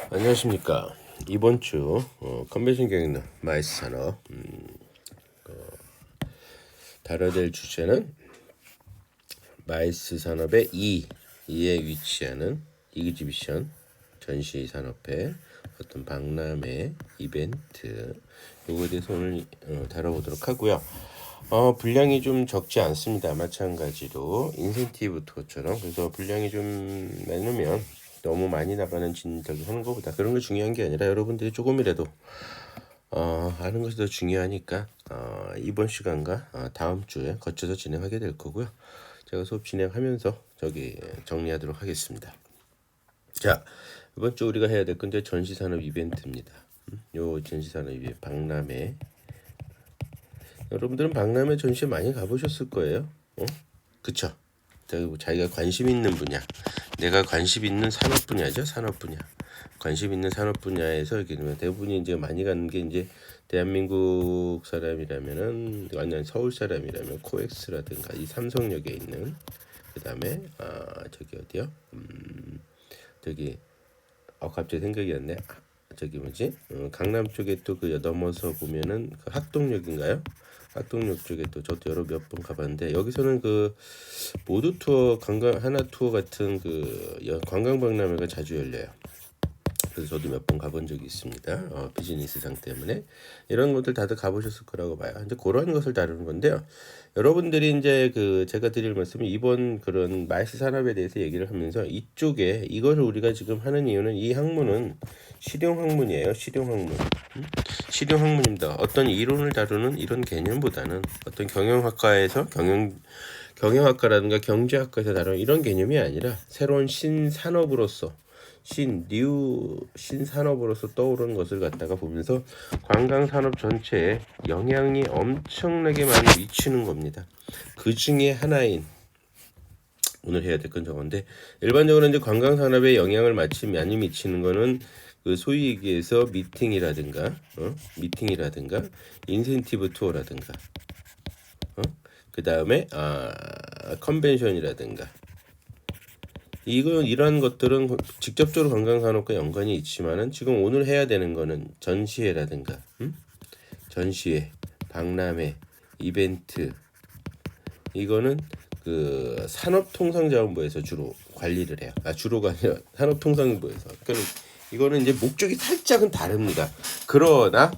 안녕하십니까. 이번 주 컨벤션 경영 마이스 산업 다뤄야 주제는 마이스 산업의 2에 위치하는 이그지비션 전시 산업의 어떤 박람회 이벤트 요거에 대해서 오늘 다뤄보도록 하고요. 분량이 좀 적지 않습니다. 마찬가지로 인센티브 투어처럼. 그래서 분량이 좀 많으면 너무 많이 나가는 진작을 하는 것보다 그런 게 중요한 게 아니라 여러분들이 조금이라도 아는 것이 더 중요하니까 이번 시간과 다음 주에 거쳐서 진행하게 될 거고요. 제가 수업 진행하면서 정리하도록 하겠습니다. 자, 이번 주 우리가 해야 될 건데 전시산업 이벤트입니다. 요 전시산업 이벤트 박람회. 여러분들은 박람회 전시회 많이 가보셨을 거예요. 그쵸? 자기가 관심 있는 분야, 내가 관심 있는 산업 분야죠. 산업 분야. 관심 있는 산업 분야에서 이렇게 대부분이 이제 많이 가는 게 이제 대한민국 사람이라면은 완전 서울 사람이라면 코엑스라든가 이 삼성역에 있는 그다음에 저기 어디요? 저기 갑자기 생각이 안 나. 저기 뭐지? 강남 쪽에 또 그 넘어서 보면은 그 학동역인가요? 학동역 쪽에 또 저도 여러 몇 번 가봤는데 여기서는 그 모두 투어 관광 하나 투어 같은 그 관광 박람회가 자주 열려요. 그래서 저도 몇 번 가본 적이 있습니다. 비즈니스상 때문에 이런 것들 다들 가보셨을 거라고 봐요. 이제 그런 것을 다루는 건데요. 여러분들이 이제 제가 드릴 말씀은 이번 그런 마이스 산업에 대해서 얘기를 하면서 이쪽에 이것을 우리가 지금 하는 이유는 이 학문은 실용 학문이에요. 실용 학문. 실용 학문입니다. 어떤 이론을 다루는 이런 개념보다는 어떤 경영학과에서 경영학과라든가 경제학과에서 다루는 이런 개념이 아니라 새로운 신산업으로서 신산업으로서 떠오르는 것을 갖다가 보면서 관광산업 전체에 영향이 엄청나게 많이 미치는 겁니다. 그 중에 하나인 오늘 해야 될 건 저건데 일반적으로 이제 관광산업에 영향을 많이 미치는 거는 그 소위 얘기해서 미팅이라든가 인센티브 투어라든가 그 다음에 컨벤션이라든가 이러한 것들은 직접적으로 관광산업과 연관이 있지만은 지금 오늘 해야 되는 거는 전시회라든가 전시회, 박람회, 이벤트 이거는 그 산업통상자원부에서 주로 관리를 해요. 주로가 아니라 산업통상부에서. 그러니까 이거는 이제 목적이 살짝은 다릅니다. 그러나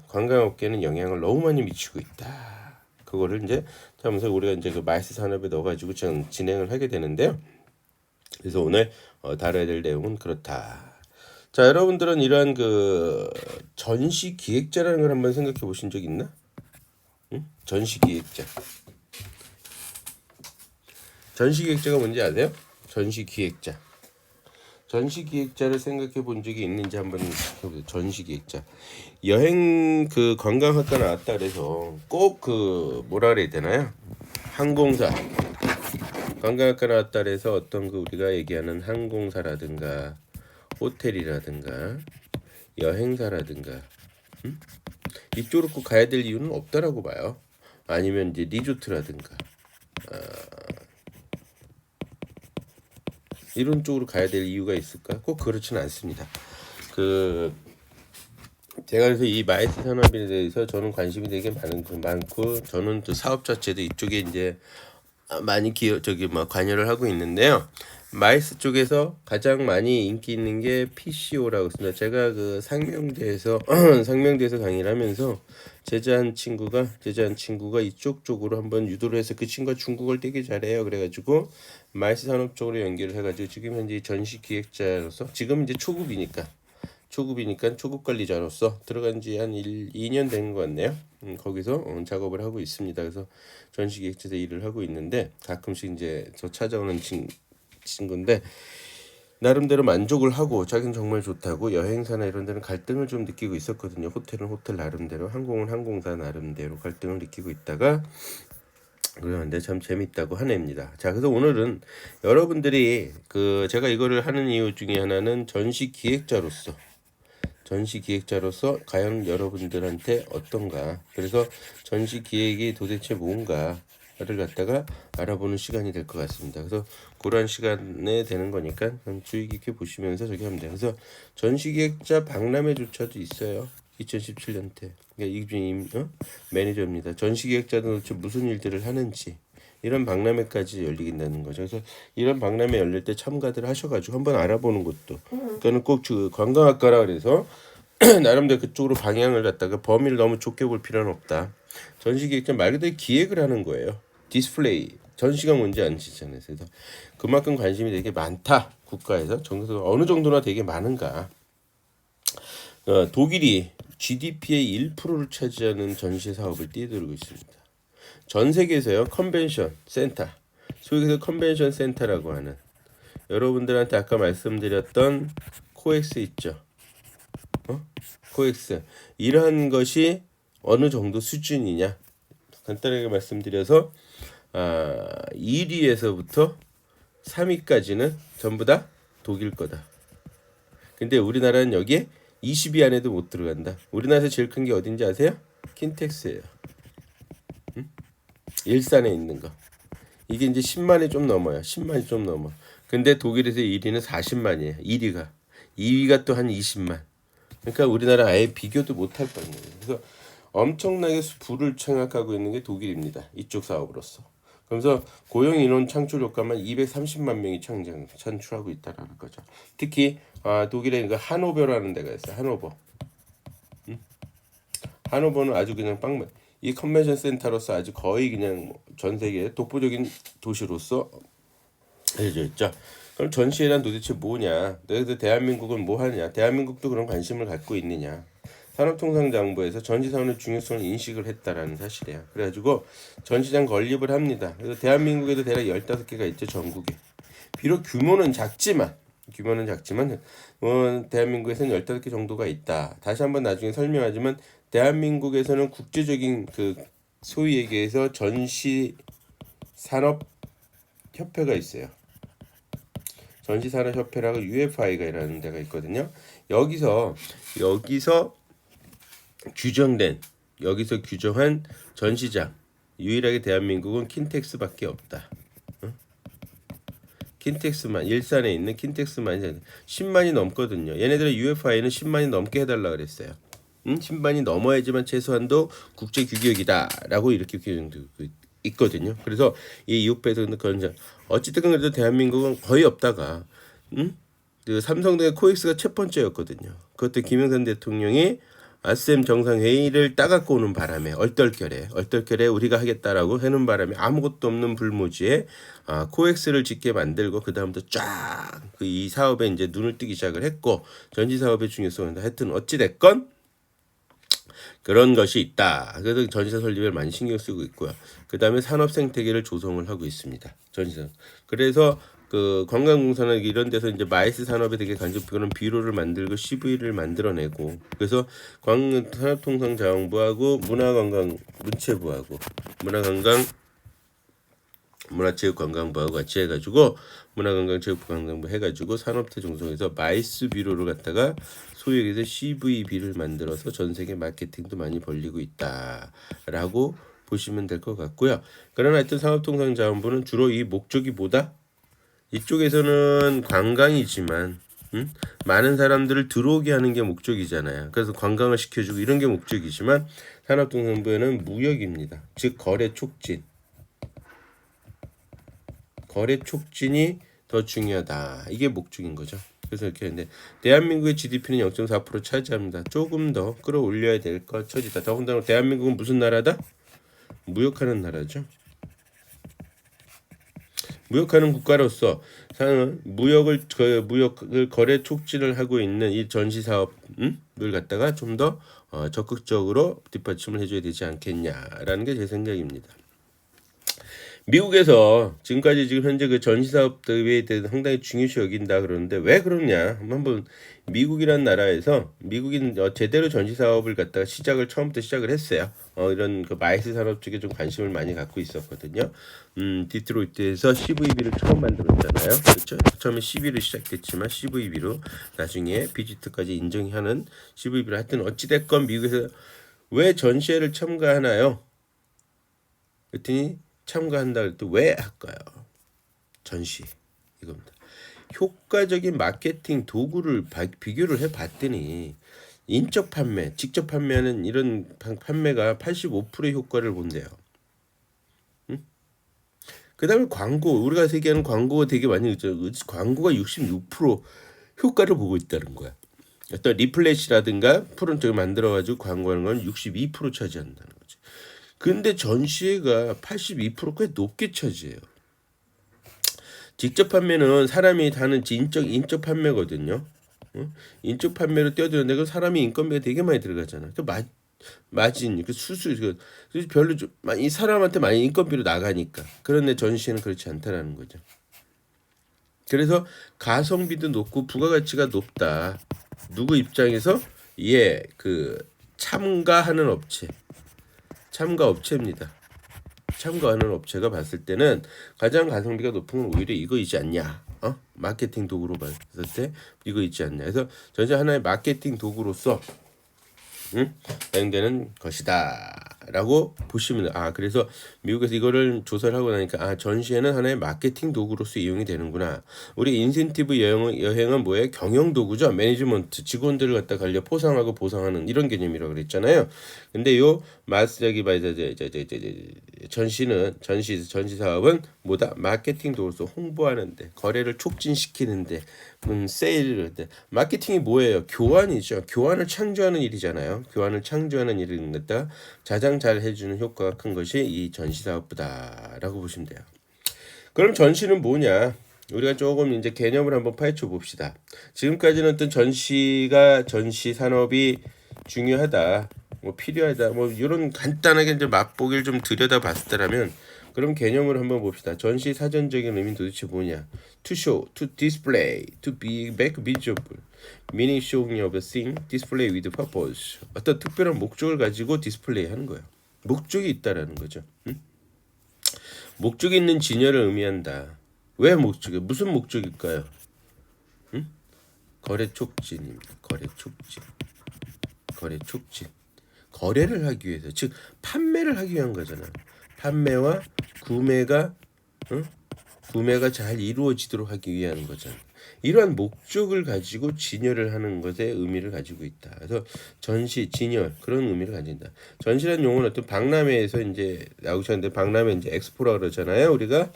관광업계는 영향을 너무 많이 미치고 있다. 그거를 이제 하면서 우리가 이제 그 마이스 산업에 넣어가지고 진행을 하게 되는데요. 그래서 오늘 다뤄야 될 내용은 그렇다. 자, 여러분들은 이러한 그 전시 기획자라는 걸 한번 생각해 보신 적 있나? 전시 기획자. 전시 기획자가 뭔지 아세요? 전시 기획자. 전시 기획자를 생각해 본 적이 있는지 한번 해보세요. 전시 기획자. 여행 그 관광학과 나왔다 그래서 꼭 그 뭐라 그래야 되나요? 항공사. 관광학과 나왔다 그래서 어떤 그 우리가 얘기하는 항공사라든가 호텔이라든가 여행사라든가 이쪽으로 꼭 가야 될 이유는 없다라고 봐요. 아니면 이제 리조트라든가 이런 쪽으로 가야 될 이유가 있을까? 꼭 그렇지는 않습니다. 제가 그래서 이 마이스 산업에 대해서 저는 관심이 되게 많고 저는 또 사업 자체도 이쪽에 이제 많이 관여를 하고 있는데요. 마이스 쪽에서 가장 많이 인기 있는 게 PCO라고 있습니다. 제가 그 상명대에서 강의를 하면서 제자한 친구가 이쪽 쪽으로 한번 유도를 해서 그 친구가 중국어를 되게 잘해요. 그래가지고 마이스 산업 쪽으로 연결을 해가지고 지금 현재 전시 기획자로서 지금 이제 초급이니까 초급 관리자로서 들어간 지 한 2년 된 것 같네요. 거기서 작업을 하고 있습니다. 그래서 전시 기획자에서 일을 하고 있는데 가끔씩 이제 저 찾아오는 친구인데 나름대로 만족을 하고 자기는 정말 좋다고 여행사나 이런 데는 갈등을 좀 느끼고 있었거든요. 호텔은 호텔 나름대로, 항공은 항공사 나름대로 갈등을 느끼고 있다가 그런데 참 재밌다고 하네입니다. 자, 그래서 오늘은 여러분들이 제가 이거를 하는 이유 중에 하나는 전시 기획자로서 과연 여러분들한테 어떤가? 그래서 전시 기획이 도대체 뭔가? 갖다가 알아보는 시간이 될 것 같습니다. 그래서 그런 시간에 되는 거니까 주의 깊게 보시면서 저기 하면 돼요. 그래서 전시기획자 박람회조차도 있어요. 2017년 때. 그러니까 이준임 매니저입니다. 전시기획자는 도대체 무슨 일들을 하는지 이런 박람회까지 열리긴다는 거죠. 그래서 이런 박람회 열릴 때 참가들 하셔가지고 한번 알아보는 것도. 그러니까는 꼭 관광학과라 그래서 나름대로 그쪽으로 방향을 갖다가 범위를 너무 좁게 볼 필요는 없다. 전시기획자 말 그대로 기획을 하는 거예요. 디스플레이 전시가 뭔지 아시잖아요. 그래서 그만큼 관심이 되게 많다. 국가에서 정서가 어느 정도나 되게 많은가. 독일이 GDP의 1%를 차지하는 전시 사업을 뛰어들고 있습니다. 전 세계에서요 컨벤션 센터, 소위 해서 컨벤션 센터라고 하는 여러분들한테 아까 말씀드렸던 코엑스 있죠. 코엑스 이러한 것이 어느 정도 수준이냐 간단하게 말씀드려서 1위에서부터 3위까지는 전부 다 독일 거다. 근데 우리나라는 여기에 20위 안에도 못 들어간다. 우리나라에서 제일 큰 게 어딘지 아세요? 킨텍스예요. 일산에 있는 거. 이게 이제 10만이 좀 넘어요. 10만이 좀 넘어. 근데 독일에서 1위는 40만이에요. 1위가. 2위가 또 한 20만. 그러니까 우리나라 아예 비교도 못할 뻔해요. 그래서 엄청나게 부를 장악하고 있는 게 독일입니다. 이쪽 사업으로서. 그래서 고용 인원 창출 효과만 230만 명이 창출하고 있다라는 거죠. 특히 독일에 그 하노버라는 데가 있어요. 하노버. 하노버는 아주 그냥 이 컨벤션 센터로서 아주 거의 그냥 전 세계 독보적인 도시로서 알려져 있죠. 그럼 전시회란 도대체 뭐냐? 그래서 대한민국은 뭐 하냐? 대한민국도 그런 관심을 갖고 있느냐? 산업통상자원부에서 전시사원의 중요성을 인식을 했다라는 사실이에요. 그래가지고 전시장 건립을 합니다. 그래서 대한민국에도 대략 15개가 있죠. 전국에. 비록 규모는 작지만 대한민국에서는 15개 정도가 있다. 다시 한번 나중에 설명하지만 대한민국에서는 국제적인 그 소위 얘기해서 전시산업협회가 있어요. 전시산업협회라고 UFI가라는 데가 있거든요. 여기서 규정한 전시장 유일하게 대한민국은 킨텍스밖에 없다. 킨텍스만 일산에 있는 킨텍스만 10만이 넘거든요. 얘네들의 UFI는 10만이 넘게 해달라 그랬어요. 10만이 넘어야지만 최소한도 국제 규격이다라고 이렇게 규정되고 있거든요. 그래서 이 이웃배에서 그런 어찌됐든 그래도 대한민국은 거의 없다가 그 삼성등의 코엑스가 첫 번째였거든요. 그것도 김영삼 대통령이 아셈 정상회의를 따갖고 오는 바람에 얼떨결에 우리가 하겠다라고 하는 바람에 아무것도 없는 불모지에 코엑스를 짓게 만들고 그 다음부터 쫙 이 사업에 이제 눈을 뜨기 시작을 했고 전시 사업의 중요성은 하여튼 어찌됐건 그런 것이 있다. 그래서 전시사 설립을 많이 신경 쓰고 있고요. 그 다음에 산업 생태계를 조성을 하고 있습니다. 전시사. 그래서 그 관광공사나 이런 데서 이제 마이스 산업에 되게 그런 비료를 만들고 CV를 만들어내고 그래서 산업통상자원부하고 문화체육관광부하고 같이 해가지고 문화관광체육관광부 해가지고 산업태 중성에서 마이스 비료를 갖다가 소위 얘기해서 CV비를 만들어서 전 세계 마케팅도 많이 벌리고 있다라고 보시면 될 것 같고요. 그러나 하여튼 산업통상자원부는 주로 이 목적이 뭐다? 이쪽에서는 관광이지만 많은 사람들을 들어오게 하는 게 목적이잖아요. 그래서 관광을 시켜주고 이런 게 목적이지만 산업통상부에는 무역입니다. 즉 거래 촉진이 더 중요하다. 이게 목적인 거죠. 그래서 이렇게 했는데 대한민국의 GDP는 0.4% 차지합니다. 조금 더 끌어올려야 될 것 처지다. 더군다나 대한민국은 무슨 나라다? 무역하는 나라죠. 무역하는 국가로서 무역을 거래 촉진을 하고 있는 이 전시 사업을 갖다가 좀 더 적극적으로 뒷받침을 해줘야 되지 않겠냐라는 게 제 생각입니다. 미국에서 지금까지 현재 그 전시 사업에 대해서 상당히 중요시 여긴다 그러는데 왜 그러냐? 한번 미국이란 나라에서 미국인 제대로 전시 사업을 갖다가 처음부터 시작을 했어요. 이런 그 마이스 산업 쪽에 좀 관심을 많이 갖고 있었거든요. 디트로이트에서 CVB를 처음 만들었잖아요. 그렇죠? 처음에 CV로 시작했지만 CVB로 나중에 비지트까지 인정하는 CVB로 하여튼 어찌됐건 미국에서 왜 전시회를 참가하나요? 그랬더니 참가한다 할 때 왜 할까요? 전시 이겁니다. 효과적인 마케팅 도구를 비교를 해봤더니 인적 판매, 직접 판매하는 이런 판매가 85%의 효과를 본대요. 그 다음에 광고, 우리가 얘기하는 광고가 되게 많이 있죠. 광고가 66% 효과를 보고 있다는 거야. 어떤 리플렛이라든가 프론트를 만들어가지고 광고하는 건 62% 차지한다는 거지. 근데 전시회가 82% 꽤 높게 차지해요. 직접 판매는 사람이 다는 인적 판매거든요. 인적 판매로 뛰어드는데 그 사람이 인건비가 되게 많이 들어가잖아. 그 마진, 그 수수, 그래서 별로 이 사람한테 많이 인건비로 나가니까. 그런데 전시회는 그렇지 않다라는 거죠. 그래서 가성비도 높고 부가가치가 높다. 누구 입장에서 그 참가하는 업체입니다. 참가하는 업체가 봤을 때는 가장 가성비가 높은 건 오히려 이거이지 않냐? 마케팅 도구로 봤을 때 이거 있지 않냐? 그래서 전시 하나의 마케팅 도구로서 사용되는 것이다라고 보시면 돼요. 그래서 미국에서 이거를 조사를 하고 나니까 전시회는 하나의 마케팅 도구로서 이용이 되는구나. 우리 인센티브 여행은 뭐예요? 경영 도구죠. 매니지먼트 직원들을 갖다 관리 포상하고 보상하는 이런 개념이라고 그랬잖아요. 근데 요 전시 사업은 뭐다? 마케팅 도구로서 홍보하는데, 거래를 촉진시키는데, 세일을 때 마케팅이 뭐예요? 교환이죠. 교환을 창조하는 일이잖아요. 교환을 창조하는 일을 갖다 가장 잘 해주는 효과가 큰 것이 이 전시 사업부다라고 보시면 돼요. 그럼 전시는 뭐냐? 우리가 조금 이제 개념을 한번 파헤쳐 봅시다. 지금까지는 어떤 전시 산업이 중요하다, 필요하다, 이런 간단하게 이제 맛보기를 좀 들여다봤을 때라면, 그럼 개념을 한번 봅시다. 전시 사전적인 의미는 도대체 뭐냐? To show, to display, to be make visible. Meaning showing of a thing, display with purpose. 어떤 특별한 목적을 가지고 디스플레이 하는 거예요. 목적이 있다라는 거죠. 목적이 있는 진열을 의미한다. 왜 목적이? 무슨 목적일까요? 거래 촉진입니다. 거래 촉진. 거래를 하기 위해서, 즉 판매를 하기 위한 거잖아. 판매와 구매가 잘 이루어지도록 하기 위한 거잖아. 이러한 목적을 가지고 진열을 하는 것에 의미를 가지고 있다. 그래서 전시, 진열 그런 의미를 가진다. 전시라는 용어는 어떤 박람회에서 이제 나오셨는데, 박람회 이제 엑스포라 그러잖아요. 우리가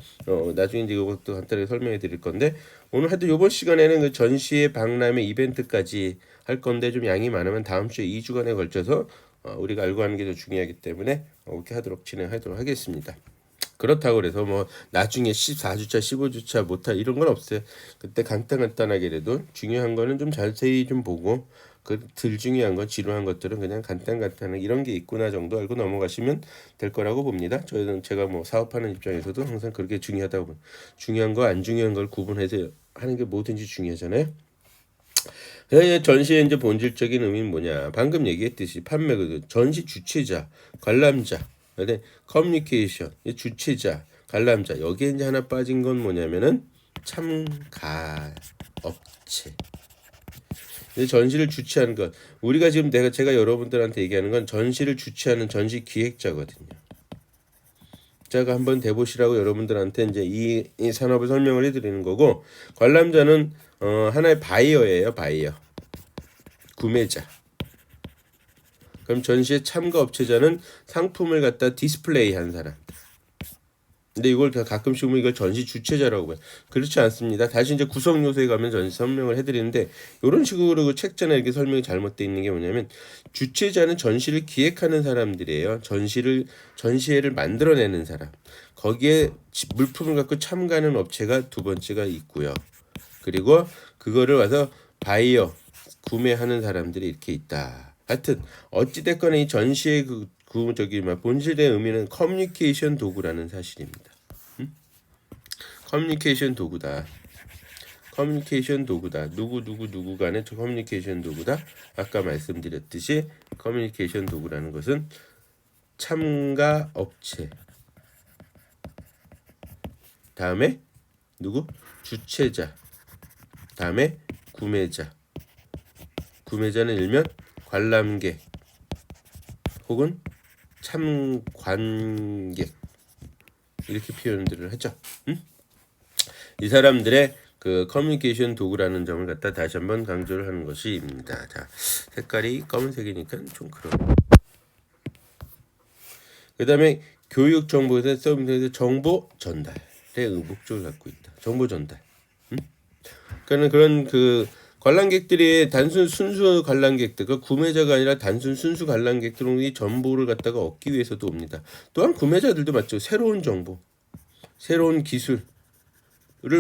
나중에 이제 이것도 간단하게 설명해 드릴 건데, 오늘 하여튼 이번 시간에는 그 전시의 박람회 이벤트까지 할 건데, 좀 양이 많으면 다음 주에 2주간에 걸쳐서 우리가 알고 하는 게 더 중요하기 때문에 이렇게 진행하도록 하겠습니다. 그렇다고 그래서 나중에 14주차 15주차 못할 이런 건 없어요. 그때 간단하게라도 중요한 거는 좀 자세히 좀 보고, 덜 중요한 건 지루한 것들은 그냥 간단하게 이런 게 있구나 정도 알고 넘어가시면 될 거라고 봅니다. 제가 사업하는 입장에서도 항상 그렇게 중요하다고 봅니다. 중요한 거 안 중요한 걸 구분해서 하는 게 뭐든지 중요하잖아요. 전시의 이제 본질적인 의미는 뭐냐? 방금 얘기했듯이 판매거든. 전시 주최자, 관람자, 커뮤니케이션, 주최자, 관람자. 여기에 이제 하나 빠진 건 뭐냐면은 참가 업체. 전시를 주최하는 것. 우리가 지금 제가 여러분들한테 얘기하는 건 전시를 주최하는 전시 기획자거든요. 제가 한번 대보시라고 여러분들한테 이제 이 산업을 설명을 해드리는 거고, 관람자는 하나의 바이어예요. 바이어. 구매자. 그럼 전시의 참가 업체자는 상품을 갖다 디스플레이 한 사람. 근데 이걸 가끔씩 보면 이걸 전시 주최자라고 봐요. 그렇지 않습니다. 다시 이제 구성 요소에 가면 전시 설명을 해드리는데, 이런 식으로 그 책자나 이렇게 설명이 잘못되어 있는 게 뭐냐면, 주최자는 전시를 기획하는 사람들이에요. 전시회를 만들어내는 사람. 거기에 물품을 갖고 참가하는 업체가 두 번째가 있고요. 그리고 그거를 와서 바이어, 구매하는 사람들이 이렇게 있다. 하여튼 어찌됐거나 이 전시의 본질의 의미는 커뮤니케이션 도구라는 사실입니다. 커뮤니케이션 도구다. 누구 간의 커뮤니케이션 도구다. 아까 말씀드렸듯이 커뮤니케이션 도구라는 것은 참가 업체, 다음에 누구? 주최자, 다음에 구매자. 구매자는 일면 관람객 혹은 참관객, 이렇게 표현들을 하죠. 이 사람들의 그 커뮤니케이션 도구라는 점을 갖다 다시 한번 강조를 하는 것입니다. 자, 색깔이 검은색이니까 좀 그런. 그다음에 교육 정보에서 서비스에서 정보 전달의 목적을 갖고 있다. 정보 전달. 그러니까 그런 그 관람객들이 단순 순수 관람객들, 그 구매자가 아니라 단순 순수 관람객들은 이 정보를 갖다가 얻기 위해서도 옵니다. 또한 구매자들도 맞죠. 새로운 정보, 새로운 기술을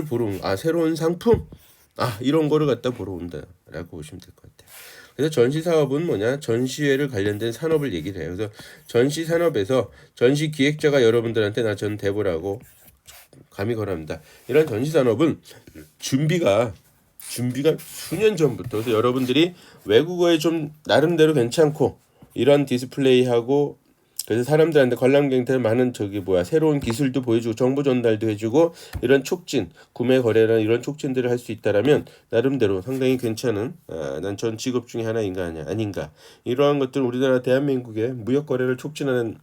보러 온, 새로운 상품, 이런 거를 갖다 보러 온다라고 보시면 될 것 같아요. 그래서 전시 사업은 뭐냐? 전시회를 관련된 산업을 얘기를 해요. 그래서 전시 산업에서 전시 기획자가 여러분들한테 나 전 대보라고 감히 권합니다. 이런 전시 산업은 준비가 수년 전부터, 그래서 여러분들이 외국어에 좀 나름대로 괜찮고 이런 디스플레이하고, 그래서 사람들한테 관람객한테 많은 새로운 기술도 보여주고 정보 전달도 해주고 이런 촉진, 구매 거래나 이런 촉진들을 할 수 있다라면 나름대로 상당히 괜찮은 난 전 직업 중에 하나인가 아닌가, 이러한 것들은 우리나라 대한민국의 무역 거래를 촉진하는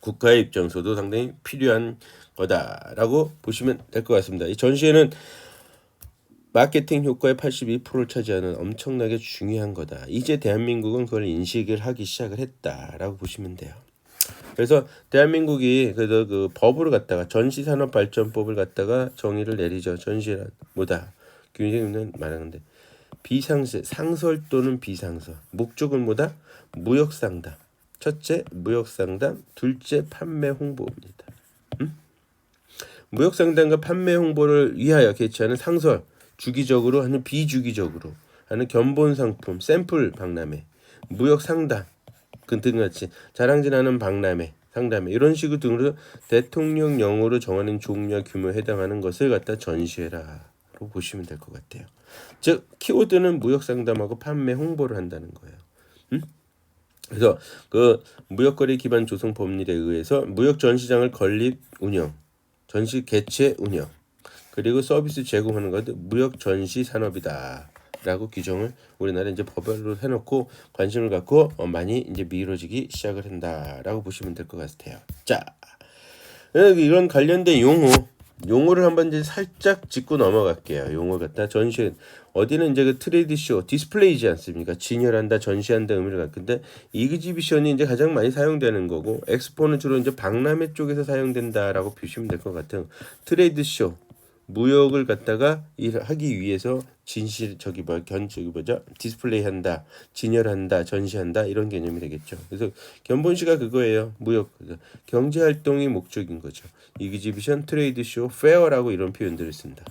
국가의 입장에서도 상당히 필요한 거다라고 보시면 될 것 같습니다. 이 전시회는 마케팅 효과의 82%를 차지하는 엄청나게 중요한 거다. 이제 대한민국은 그걸 인식을 하기 시작을 했다라고 보시면 돼요. 그래서 대한민국이 그래서 그 법을 갖다가 전시산업발전법을 갖다가 정의를 내리죠. 전시란 뭐다? 교수님은 말하는데 비상세, 상설 또는 비상설. 목적은 뭐다? 무역상담. 첫째, 무역상담. 둘째, 판매 홍보입니다. 무역상담과 판매 홍보를 위하여 개최하는 상설, 주기적으로 하는 비주기적으로 하는 견본 상품, 샘플 박람회, 무역 상담 등같이 자랑질하는 박람회, 상담회 이런 식으로 등으로 대통령령으로 정하는 종류와 규모에 해당하는 것을 갖다 전시회라고 보시면 될 것 같아요. 즉 키워드는 무역 상담하고 판매 홍보를 한다는 거예요. 그래서 그 무역거래 기반 조성 법률에 의해서 무역 전시장을 건립 운영, 전시 개최 운영, 그리고 서비스 제공하는 것도 무역 전시 산업이다라고 규정을 우리나라 이제 법으로 해놓고 관심을 갖고 많이 이제 미뤄지기 시작을 한다라고 보시면 될 것 같아요. 자, 이런 관련된 용어를 한번 이제 살짝 짚고 넘어갈게요. 용어 갖다 전시, 어디는 이제 그 트레이드 쇼, 디스플레이지 않습니까? 진열한다, 전시한다 의미를 갖고, 근데 이그지비션이 이제 가장 많이 사용되는 거고, 엑스포는 주로 이제 박람회 쪽에서 사용된다라고 보시면 될 것 같아요. 트레이드 쇼, 무역을 갖다가 하기 위해서 디스플레이한다, 진열한다, 전시한다 이런 개념이 되겠죠. 그래서 견본시가 그거예요. 무역, 경제 활동이 목적인 거죠. 이그지비션, 트레이드 쇼, 페어라고 이런 표현들을 쓴다.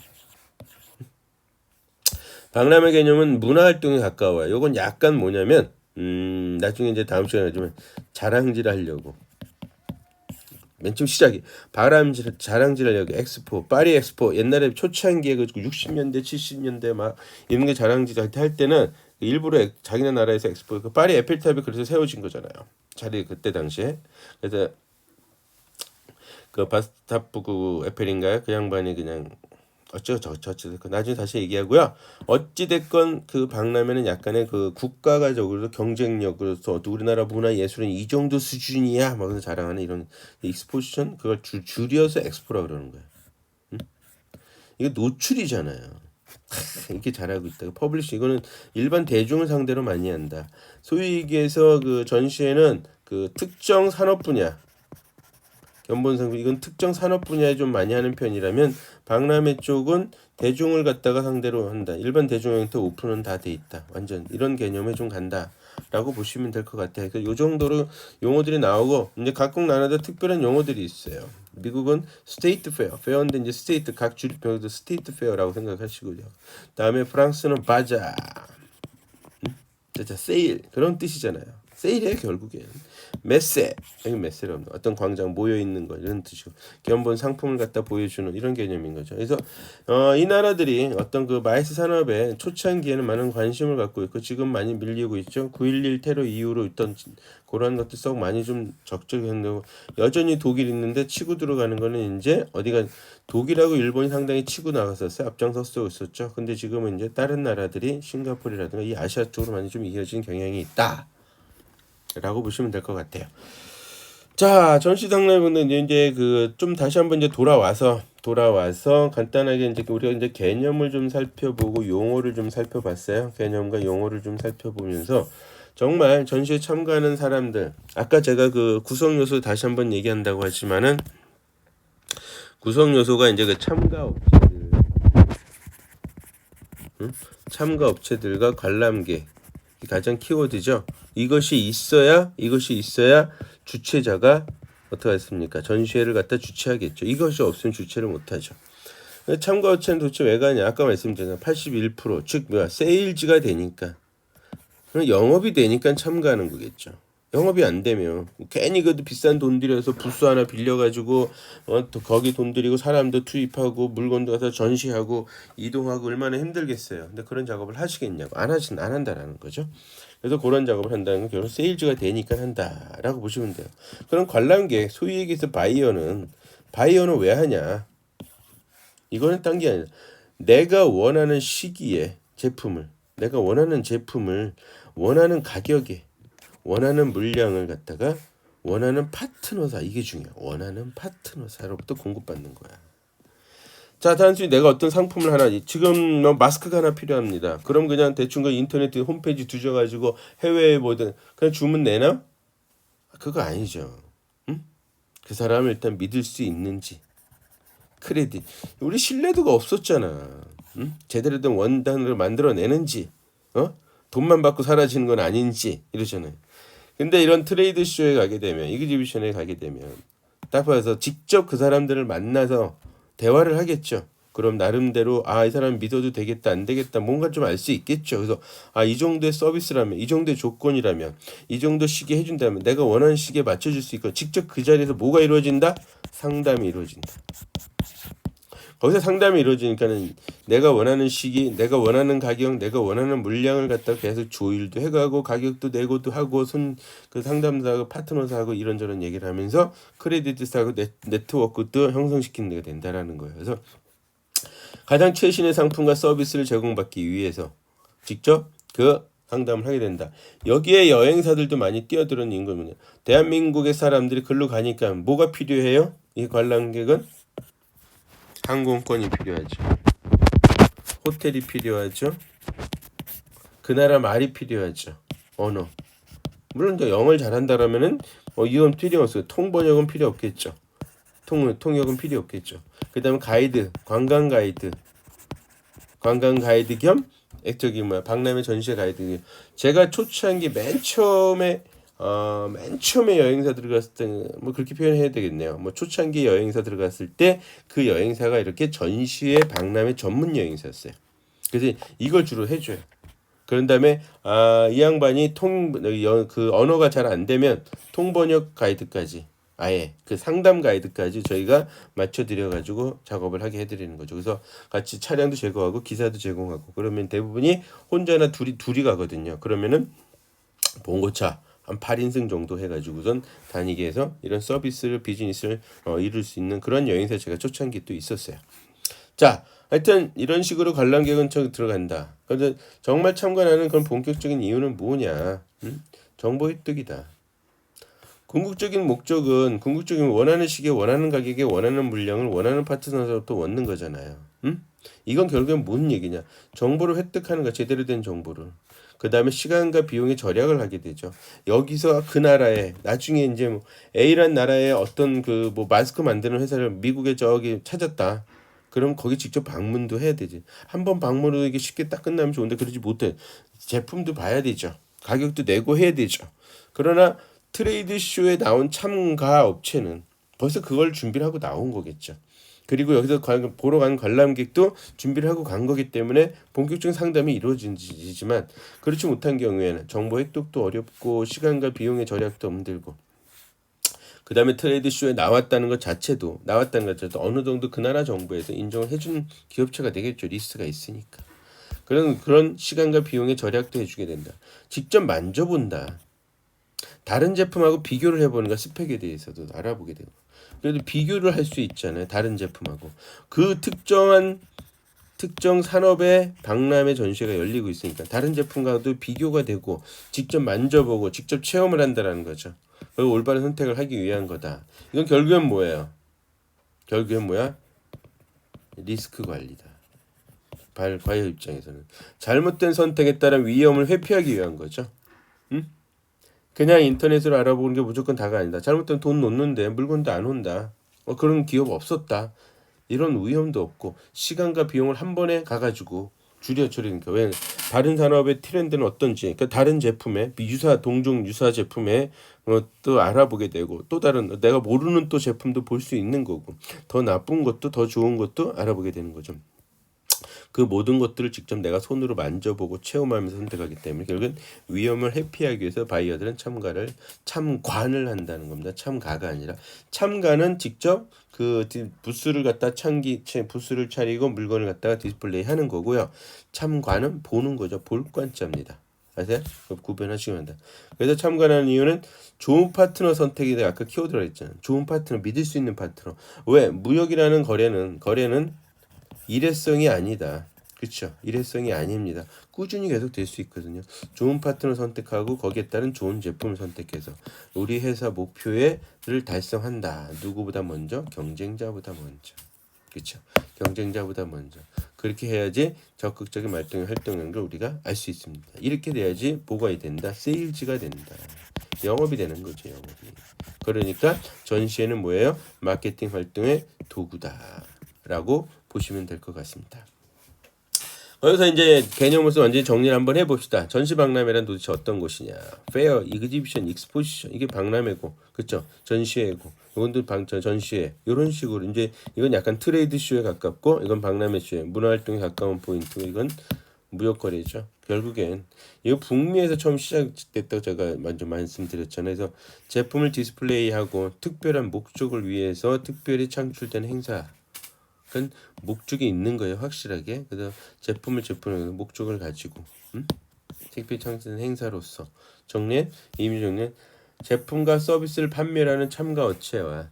박람회 개념은 문화 활동에 가까워요. 요건 약간 뭐냐면 나중에 이제 다음 시간에 하지만 자랑질 하려고. 맨 처음 시작이 자랑질하려고 엑스포, 파리 엑스포, 옛날에 초창기에 그 60년대 70년대 막 이런 게 자랑질 할 때는 일부러 자기네 나라에서 엑스포, 그 파리 에펠탑이 그래서 세워진 거잖아요. 자리 그때 당시에. 그래서 그 바스타프 에펠인가요? 그 양반이 그냥 어쩌고 나중에 다시 얘기하고요. 어찌됐건 그 박람회는 약간의 그 국가가 적으로 경쟁력으로서 우리나라 문화 예술은 이 정도 수준이야 막 자랑하는 이런 익스포지션, 그걸 줄여서 엑스포라 그러는 거예요. 이거 노출이잖아요. 이렇게 잘하고 있다. 퍼블리싱, 이거는 일반 대중을 상대로 많이 한다. 소위 얘기해서 그 전시회는 그 특정 산업 분야, 견본상 이건 특정 산업 분야에 좀 많이 하는 편이라면 박람회 쪽은 대중을 갖다가 상대로 한다. 일반 대중한테 오픈은 다 돼 있다. 완전 이런 개념에 좀 간다라고 보시면 될 것 같아요. 그러니까 요 정도로 용어들이 나오고, 이제 각국 나라도 특별한 용어들이 있어요. 미국은 스테이트 페어, 페어인데 이제 스테이트 각 주립형도 스테이트 페어라고 생각하시고요. 다음에 프랑스는 바자, 세일 그런 뜻이잖아요. 세일이에요 결국엔. 메세, 여기 메세로 어떤 광장 모여 있는 거 이런 뜻이고, 견본 상품을 갖다 보여주는 이런 개념인 거죠. 그래서 이 나라들이 어떤 그 마이스 산업에 초창기에는 많은 관심을 갖고 있고 지금 많이 밀리고 있죠. 9.11 테러 이후로 있던 그런 것들 썩 많이 좀 적적했는데, 여전히 독일 있는데 치고 들어가는 거는 이제 어디가 독일하고 일본이 상당히 치고 나갔었어요. 앞장서고 있었죠. 근데 지금은 이제 다른 나라들이 싱가포르라든가 이 아시아 쪽으로 많이 좀 이어진 경향이 있다 라고 보시면 될 것 같아요. 자, 전시상담은 이제 그 좀 다시 한번 이제 돌아와서 간단하게 이제 우리가 이제 개념을 좀 살펴보고 용어를 좀 살펴봤어요. 개념과 용어를 좀 살펴보면서 정말 전시에 참가하는 사람들, 아까 제가 그 구성 요소 다시 한번 얘기한다고 하지만은 구성 요소가 이제 그 참가 업체들과 관람객 가장 키워드죠. 이것이 있어야 주최자가 어떻게 했습니까? 전시회를 갖다 주최하겠죠. 이것이 없으면 주최를 못하죠. 참가 업체는 도대체 왜 가냐? 아까 말씀드렸잖아요. 81%, 즉 뭐야? 세일즈가 되니까, 영업이 되니까 참가하는 거겠죠. 영업이 안 되면 괜히 그 비싼 돈 들여서 부스 하나 빌려가지고 또 거기 돈 들이고 사람도 투입하고 물건도 가서 전시하고 이동하고 얼마나 힘들겠어요. 근데 그런 작업을 하시겠냐고 안 한다라는 거죠. 그래서 그런 작업을 한다는 건 결국 세일즈가 되니까 한다라고 보시면 돼요. 그럼 관람객 소위 얘기해서 바이어는 왜 하냐? 이거는 딴 게 아니라 내가 원하는 시기에 내가 원하는 제품을 원하는 가격에 원하는 물량을 갖다가 원하는 파트너사, 이게 중요해. 원하는 파트너사로부터 공급받는 거야. 자, 단순히 내가 어떤 상품을 하나, 지금 마스크가 하나 필요합니다. 그럼 그냥 대충 그 인터넷 홈페이지 뒤져가지고 해외에 뭐든 그냥 주문 내나? 그거 아니죠. 응? 그 사람을 일단 믿을 수 있는지, 크레딧, 우리 신뢰도가 없었잖아. 응? 제대로 된 원단을 만들어내는지, 돈만 받고 사라지는 건 아닌지 이러잖아요. 근데 이런 트레이드 쇼에 가게 되면, 이그지비션에 가게 되면 딱 봐서 직접 그 사람들을 만나서 대화를 하겠죠. 그럼 나름대로 이 사람 믿어도 되겠다 안 되겠다 뭔가 좀 알 수 있겠죠. 그래서 이 정도의 서비스라면, 이 정도의 조건이라면, 이 정도 시기에 해준다면 내가 원하는 시기에 맞춰줄 수 있고, 직접 그 자리에서 뭐가 이루어진다? 상담이 이루어진다. 거기서 상담이 이루어지니까는 내가 원하는 시기, 내가 원하는 가격, 내가 원하는 물량을 갖다가 계속 조율도 해가고 가격도 내고도 하고 그 상담사하고 파트너사하고 이런저런 얘기를 하면서 크레디트사하고 네트워크도 형성시키는 데가 된다라는 거예요. 그래서 가장 최신의 상품과 서비스를 제공받기 위해서 직접 그 상담을 하게 된다. 여기에 여행사들도 많이 뛰어드는 거군요. 대한민국의 사람들이 글로 가니까 뭐가 필요해요? 이 관람객은 항공권이 필요하죠. 호텔이 필요하죠. 그 나라 말이 필요하죠. 언어. 물론 영어를 잘한다라면은 이건 필요 없어요. 통번역은 필요 없겠죠. 통역은 필요 없겠죠. 그다음에 가이드, 관광 가이드 겸 박람회 전시회 가이드. 제가 초청한 게 맨 처음에 여행사 들어갔을 때 뭐 그렇게 표현해야 되겠네요. 뭐 초창기 여행사 들어갔을 때 그 여행사가 이렇게 전시회 박람회 전문 여행사였어요. 그래서 이걸 주로 해줘요. 그런 다음에 이 양반이 그 언어가 잘 안 되면 통번역 가이드까지, 아예 그 상담 가이드까지 저희가 맞춰드려 가지고 작업을 하게 해드리는 거죠. 그래서 같이 차량도 제공하고 기사도 제공하고, 그러면 대부분이 혼자나 둘이 가거든요. 그러면은 봉고차 한 8인승 정도 해가지고선 다니게 해서 이런 서비스를, 비즈니스를 이룰 수 있는 그런 여행사 제가 초창기 또 있었어요. 자, 하여튼 이런 식으로 관람객은 들어간다. 그런데 정말 참관하는 그런 본격적인 이유는 뭐냐? 정보 획득이다. 궁극적인 목적은 원하는 시기에 원하는 가격에 원하는 물량을 원하는 파트너로부터 얻는 거잖아요. 이건 결국엔 뭔 얘기냐? 정보를 획득하는 거, 제대로 된 정보를. 그 다음에 시간과 비용의 절약을 하게 되죠. 여기서 그 나라에 나중에 이제 뭐 A란 나라에 어떤 그 뭐 마스크 만드는 회사를 미국에 저기 찾았다. 그럼 거기 직접 방문도 해야 되지. 한번 방문으로 이게 쉽게 딱 끝나면 좋은데 그러지 못해. 제품도 봐야 되죠. 가격도 내고 해야 되죠. 그러나 트레이드 쇼에 나온 참가 업체는 벌써 그걸 준비를 하고 나온 거겠죠. 그리고 여기서 보러 간 관람객도 준비를 하고 간 거기 때문에 본격적인 상담이 이루어지지만, 그렇지 못한 경우에는 정보 획득도 어렵고 시간과 비용의 절약도 힘들고, 그 다음에 트레이드 쇼에 나왔다는 것 자체도 어느 정도 그 나라 정부에서 인정을 해준 기업체가 되겠죠. 리스트가 있으니까. 그런 시간과 비용의 절약도 해주게 된다. 직접 만져본다. 다른 제품하고 비교를 해보는 거, 스펙에 대해서도 알아보게 되고, 그래도 비교를 할 수 있잖아요. 다른 제품하고 그 특정 산업의 박람회 전시회가 열리고 있으니까 다른 제품과도 비교가 되고 직접 만져보고 직접 체험을 한다라는 거죠. 그리고 올바른 선택을 하기 위한 거다. 이건 결국엔 뭐예요? 결국엔 뭐야? 리스크 관리다. 과열 입장에서는 잘못된 선택에 따른 위험을 회피하기 위한 거죠. 응? 그냥 인터넷으로 알아보는 게 무조건 다가 아니다. 잘못되면 돈 놓는데 물건도 안 온다. 그런 기업 없었다. 이런 위험도 없고 시간과 비용을 한 번에 가가지고 줄여버리니까. 왜 다른 산업의 트렌드는 어떤지, 그러니까 다른 제품에 동종 유사 제품에 또 알아보게 되고, 또 다른 내가 모르는 또 제품도 볼 수 있는 거고, 더 나쁜 것도 더 좋은 것도 알아보게 되는 거죠. 그 모든 것들을 직접 내가 손으로 만져보고 체험하면서 선택하기 때문에 결국은 위험을 회피하기 위해서 바이어들은 참관을 한다는 겁니다. 참가가 아니라, 참가는 직접 그 부스를 갖다 부스를 차리고 물건을 갖다가 디스플레이 하는 거고요. 참관은 보는 거죠. 볼 관자입니다. 아세요? 구별하시면 한다. 그래서 참관하는 이유는 좋은 파트너 선택이 내가 아까 키워드라 했잖아요. 좋은 파트너, 믿을 수 있는 파트너. 왜? 무역이라는 거래는 일회성이 아니다. 그렇죠? 일회성이 아닙니다. 꾸준히 계속 될 수 있거든요. 좋은 파트너 선택하고 거기에 따른 좋은 제품을 선택해서 우리 회사 목표를 달성한다. 누구보다 먼저? 경쟁자보다 먼저. 그렇죠? 경쟁자보다 먼저. 그렇게 해야지 적극적인 활동하는 걸 우리가 알 수 있습니다. 이렇게 돼야지 뭐가 된다? 세일즈가 된다. 영업이 되는 거죠. 영업이. 그러니까 전시회는 뭐예요? 마케팅 활동의 도구다 라고 보시면 될 것 같습니다. 여기서 이제 개념을 완전히 정리를 한번 해봅시다. 전시박람회란 도대체 어떤 곳이냐? 페어, 익지비션, 익스포지션, 이게 박람회고, 그렇죠? 전시회고, 이건도 전시회. 이런 식으로 이제 이건 약간 트레이드 쇼에 가깝고, 이건 박람회 쇼에 문화활동에 가까운 포인트. 이건 무역거래죠. 결국엔 이거 북미에서 처음 시작됐다고 제가 먼저 말씀드렸잖아요. 그래서 제품을 디스플레이하고 특별한 목적을 위해서 특별히 창출된 행사. 그건 목적이 있는 거예요, 확실하게. 그래서 제품을 목적을 가지고 특별히 창출된 행사로서 이미 정리해. 제품과 서비스를 판매하는 참가 업체와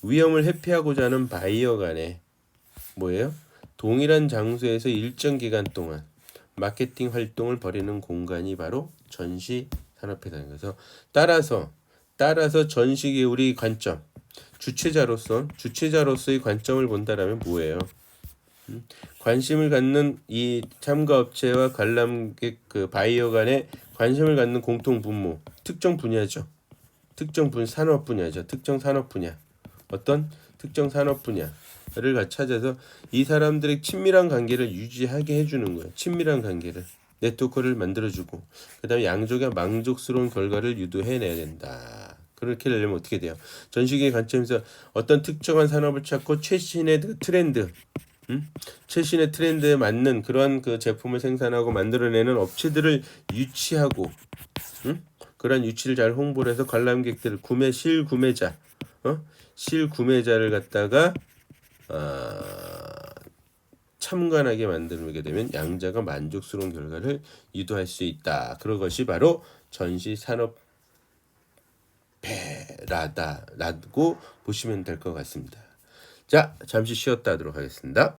위험을 회피하고자 하는 바이어 간에 뭐예요? 동일한 장소에서 일정 기간 동안 마케팅 활동을 벌이는 공간이 바로 전시 산업회사인 거죠. 따라서 전시의 우리 관점, 주최자로서의 관점을 본다라면 뭐예요? 관심을 갖는 이 참가업체와 관람객 그 바이어 간에 관심을 갖는 공통 분모, 특정 분야죠. 산업 분야죠. 특정 산업 분야. 어떤 특정 산업 분야를 찾아서 이 사람들의 친밀한 관계를 유지하게 해주는 거예요. 친밀한 관계를. 네트워크를 만들어주고, 그 다음에 양쪽의 만족스러운 결과를 유도해내야 된다. 그렇게 하려면 어떻게 돼요? 전시계의 관점에서 어떤 특정한 산업을 찾고 최신의 트렌드, 최신의 트렌드에 맞는 그러한 그 제품을 생산하고 만들어내는 업체들을 유치하고, 그러한 유치를 잘 홍보를 해서 관람객들을 실구매자를 갖다가 참관하게 만들게 되면 양자가 만족스러운 결과를 유도할 수 있다. 그런 것이 바로 전시 산업회라고 보시면 될 것 같습니다. 자, 잠시 쉬었다 하도록 하겠습니다.